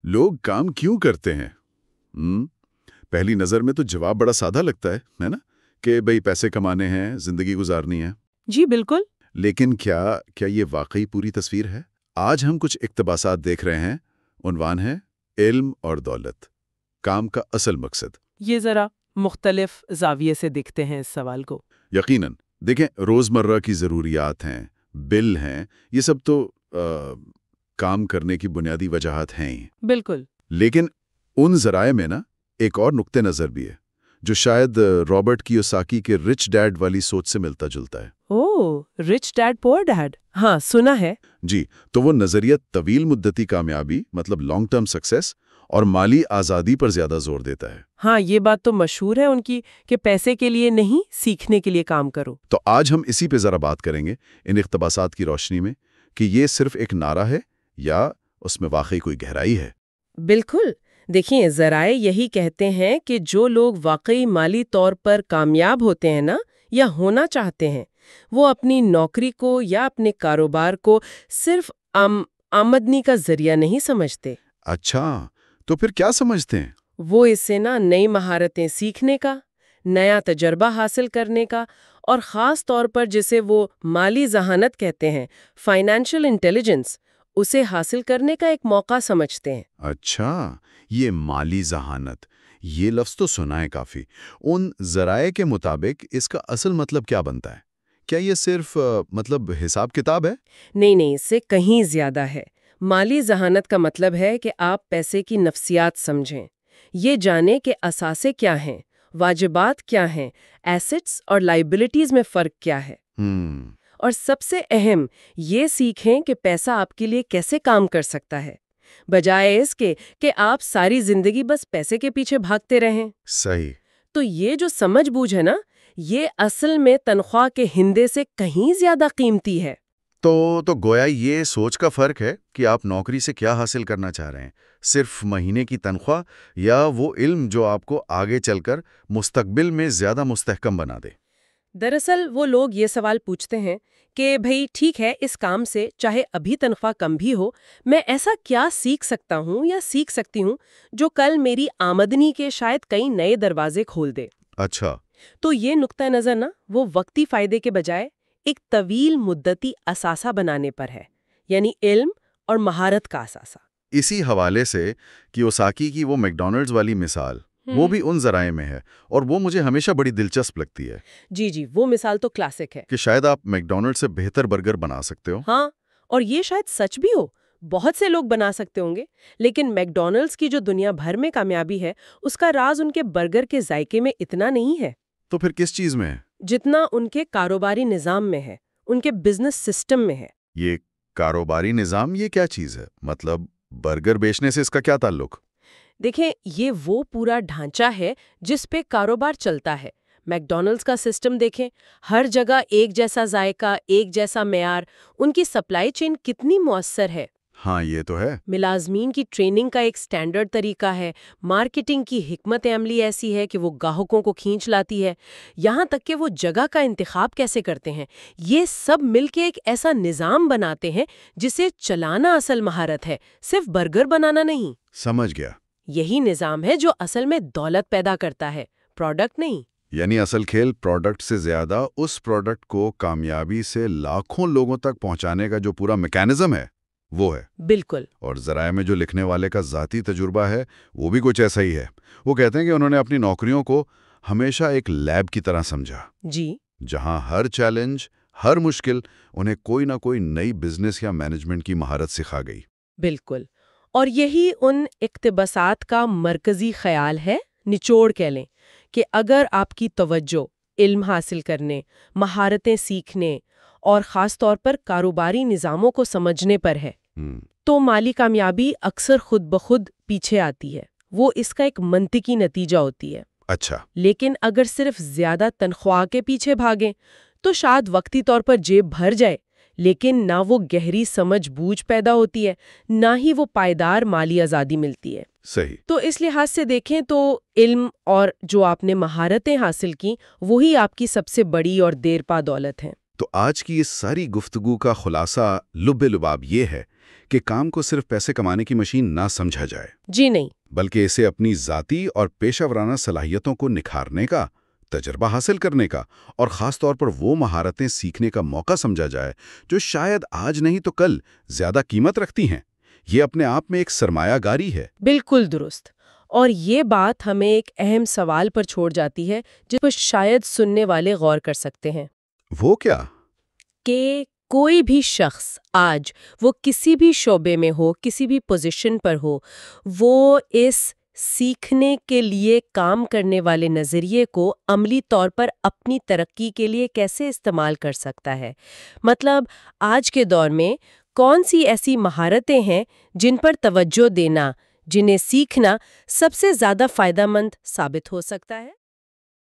لوگ کام کیوں کرتے ہیں؟ پہلی نظر میں تو جواب بڑا سادہ لگتا ہے نا؟ کہ بھئی پیسے کمانے ہیں، زندگی گزارنی ہے۔ جی بالکل۔ لیکن کیا یہ واقعی پوری تصویر ہے؟ آج ہم کچھ اقتباسات دیکھ رہے ہیں۔ عنوان ہے علم اور دولت، کام کا اصل مقصد۔ یہ ذرا مختلف زاویے سے دیکھتے ہیں اس سوال کو۔ یقیناً دیکھیں، روزمرہ کی ضروریات ہیں، بل ہیں، یہ سب تو کام کرنے کی بنیادی وجہات ہیں ہی۔ بالکل۔ لیکن ان ذرائع میں نا ایک اور نقطہ نظر بھی ہے جو شاید رابرٹ کیوساکی کے رچ ڈیڈ والی سوچ سے ملتا جلتا ہے۔ رچ ڈیڈ پور ڈیڈ، ہاں سنا ہے۔ جی، تو وہ نظریہ طویل مدتی کامیابی مطلب لانگ ٹرم سکسیس اور مالی آزادی پر زیادہ زور دیتا ہے۔ ہاں، یہ بات تو مشہور ہے ان کی کہ پیسے کے لیے نہیں، سیکھنے کے لیے کام کرو۔ تو آج ہم اسی پہ ذرا بات کریں گے ان اقتباسات کی روشنی میں کہ یہ صرف ایک نعرہ ہے یا اس میں واقعی کوئی گہرائی ہے۔ بالکل۔ دیکھیں، ذرائع یہی کہتے ہیں کہ جو لوگ واقعی مالی طور پر کامیاب ہوتے ہیں نا، یا ہونا چاہتے ہیں، وہ اپنی نوکری کو یا اپنے کاروبار کو صرف آمدنی کا ذریعہ نہیں سمجھتے۔ اچھا، تو پھر کیا سمجھتے ہیں؟ وہ اسے نئی مہارتیں سیکھنے کا، نیا تجربہ حاصل کرنے کا، اور خاص طور پر جسے وہ مالی ذہانت کہتے ہیں، فائنینشل انٹیلیجنس، اسے حاصل کرنے کا ایک موقع سمجھتے ہیں۔ اچھا، یہ مالی ذہانت، یہ لفظ تو سنا ہے کافی۔ ان ذرائع کے مطابق اس کا اصل مطلب کیا بنتا ہے؟ کیا یہ صرف حساب کتاب ہے؟ نہیں، اس سے کہیں زیادہ ہے۔ مالی ذہانت کا مطلب ہے کہ آپ پیسے کی نفسیات سمجھیں، یہ جانیں کہ اثاثے کیا ہیں، واجبات کیا ہیں، ایسٹس اور لائبلٹیز میں فرق کیا ہے۔ اور سب سے اہم، یہ سیکھیں کہ پیسہ آپ کے لیے کیسے کام کر سکتا ہے، بجائے اس کے کہ آپ ساری زندگی بس پیسے کے پیچھے بھاگتے رہیں۔ صحیح۔ تو یہ جو سمجھ بوجھ ہے نا، یہ اصل میں تنخواہ کے ہندے سے کہیں زیادہ قیمتی ہے۔ تو گویا یہ سوچ کا فرق ہے کہ آپ نوکری سے کیا حاصل کرنا چاہ رہے ہیں، صرف مہینے کی تنخواہ یا وہ علم جو آپ کو آگے چل کر مستقبل میں زیادہ مستحکم بنا دے۔ دراصل وہ لوگ یہ سوال پوچھتے ہیں کہ بھئی ٹھیک ہے، اس کام سے چاہے ابھی تنخواہ کم بھی ہو، میں ایسا کیا سیکھ سکتا ہوں یا سیکھ سکتی ہوں جو کل میری آمدنی کے شاید کئی نئے دروازے کھول دے۔ اچھا، تو یہ نقطہ نظر وہ وقتی فائدے کے بجائے ایک طویل مدتی اثاثہ بنانے پر ہے، یعنی علم اور مہارت کا اثاثہ۔ اسی حوالے سے کیوساکی کی وہ میکڈونلڈز والی مثال، وہ بھی ان ذرائع میں ہے اور وہ مجھے ہمیشہ بڑی دلچسپ لگتی ہے۔ جی، وہ مثال تو کلاسک ہے کہ شاید آپ میکڈونلڈ سے بہتر برگر بنا سکتے ہو۔ ہاں، اور یہ شاید سچ بھی ہو، بہت سے لوگ بنا سکتے ہوں گے، لیکن میکڈونلڈز کی جو دنیا بھر میں کامیابی ہے، اس کا راز ان کے برگر کے ذائقے میں اتنا نہیں ہے۔ تو پھر کس چیز میں ہے؟ جتنا ان کے کاروباری نظام میں ہے، ان کے بزنس سسٹم میں ہے۔ یہ کاروباری نظام، یہ کیا چیز ہے؟ مطلب برگر بیچنے سے اس کا کیا تعلق؟ دیکھیں، یہ وہ پورا ڈھانچہ ہے جس پہ کاروبار چلتا ہے۔ میکڈونلڈز کا سسٹم دیکھیں، ہر جگہ ایک جیسا ذائقہ، ایک جیسا معیار، ان کی سپلائی چین کتنی مؤثر ہے۔ ہاں، یہ تو ہے۔ ملازمین کی ٹریننگ کا ایک سٹینڈرڈ طریقہ ہے، مارکیٹنگ کی حکمت عملی ایسی ہے کہ وہ گاہکوں کو کھینچ لاتی ہے، یہاں تک کہ وہ جگہ کا انتخاب کیسے کرتے ہیں، یہ سب مل کے ایک ایسا نظام بناتے ہیں جسے چلانا اصل مہارت ہے، صرف برگر بنانا نہیں۔ سمجھ گیا۔ یہی نظام ہے جو اصل میں دولت پیدا کرتا ہے، پروڈکٹ نہیں۔ یعنی اصل کھیل پروڈکٹ سے زیادہ اس پروڈکٹ کو کامیابی سے لاکھوں لوگوں تک پہنچانے کا جو پورا میکانزم ہے وہ ہے۔ بالکل۔ اور ذرائع میں جو لکھنے والے کا ذاتی تجربہ ہے وہ بھی کچھ ایسا ہی ہے۔ وہ کہتے ہیں کہ انہوں نے اپنی نوکریوں کو ہمیشہ ایک لیب کی طرح سمجھا، جی، جہاں ہر چیلنج، ہر مشکل انہیں کوئی نہ کوئی نئی بزنس یا مینجمنٹ کی مہارت سکھا گئی۔ بالکل، اور یہی ان اقتباسات کا مرکزی خیال ہے، نچوڑ کہہ لیں کہ اگر آپ کی توجہ علم حاصل کرنے، مہارتیں سیکھنے اور خاص طور پر کاروباری نظاموں کو سمجھنے پر ہے، تو مالی کامیابی اکثر خود بخود پیچھے آتی ہے، وہ اس کا ایک منطقی نتیجہ ہوتی ہے۔ اچھا، لیکن اگر صرف زیادہ تنخواہ کے پیچھے بھاگیں تو شاید وقتی طور پر جیب بھر جائے، لیکن نہ وہ گہری سمجھ بوجھ پیدا ہوتی ہے، نہ ہی وہ پائیدار مالی آزادی ملتی ہے۔ صحیح۔ تو اس لحاظ سے دیکھیں تو علم اور جو آپ نے مہارتیں حاصل کی، وہی آپ کی سب سے بڑی اور دیر پا دولت ہیں۔ تو آج کی اس ساری گفتگو کا خلاصہ لب لباب یہ ہے کہ کام کو صرف پیسے کمانے کی مشین نہ سمجھا جائے، جی نہیں، بلکہ اسے اپنی ذاتی اور پیشہ ورانہ صلاحیتوں کو نکھارنے کا، تجربہ حاصل کرنے کا اور خاص طور پر وہ مہارتیں سیکھنے کا موقع سمجھا جائے جو شاید آج نہیں تو کل زیادہ قیمت رکھتی ہیں۔ یہ اپنے آپ میں ایک سرمایہ کاری ہے۔ بالکل درست۔ اور یہ بات ہمیں ایک اہم سوال پر چھوڑ جاتی ہے جس پر شاید سننے والے غور کر سکتے ہیں وہ کیا؟ کہ کوئی بھی شخص آج وہ کسی بھی شعبے میں ہو، کسی بھی پوزیشن پر ہو، وہ اس سیکھنے کے لیے کام کرنے والے نظریے کو عملی طور پر اپنی ترقی کے لیے کیسے استعمال کر سکتا ہے۔ مطلب آج کے دور میں کون سی ایسی مہارتیں ہیں جن پر توجہ دینا، جنہیں سیکھنا سب سے زیادہ فائدہ مند ثابت ہو سکتا ہے؟